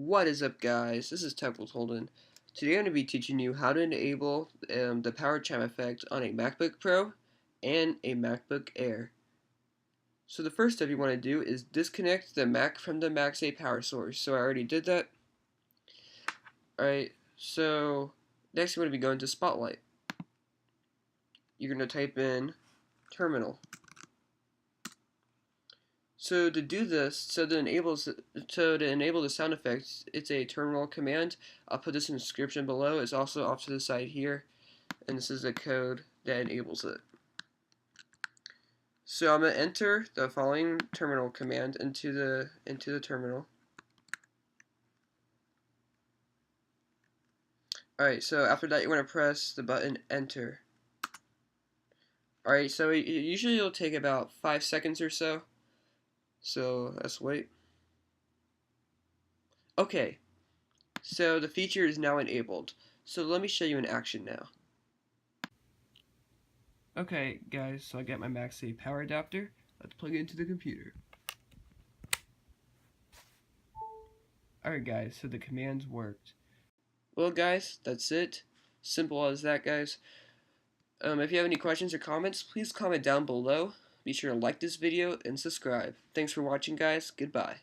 What is up, guys? This is Temple Holden. Today I'm going to be teaching you how to enable the PowerChime effect on a MacBook Pro and a MacBook Air. So the first step you want to do is disconnect the Mac from the MagSafe power source. So I already did that. Alright, so next you're going to be going to Spotlight. You're going to type in terminal. So to do this, to enable the sound effects, it's a terminal command. I'll put this in the description below. It's also off to the side here, and this is the code that enables it. So I'm gonna enter the following terminal command into the terminal. Alright, so after that you want to press the button enter. Alright, so usually it'll take about 5 seconds or so. So let's wait. Okay, so the feature is now enabled. So let me show you in action now. Okay, guys, so I got my MagSafe power adapter. Let's plug it into the computer. Alright, guys, so the commands worked. Well, guys, that's it. Simple as that, guys. If you have any questions or comments, please comment down below. Be sure to like this video and subscribe. Thanks for watching, guys. Goodbye.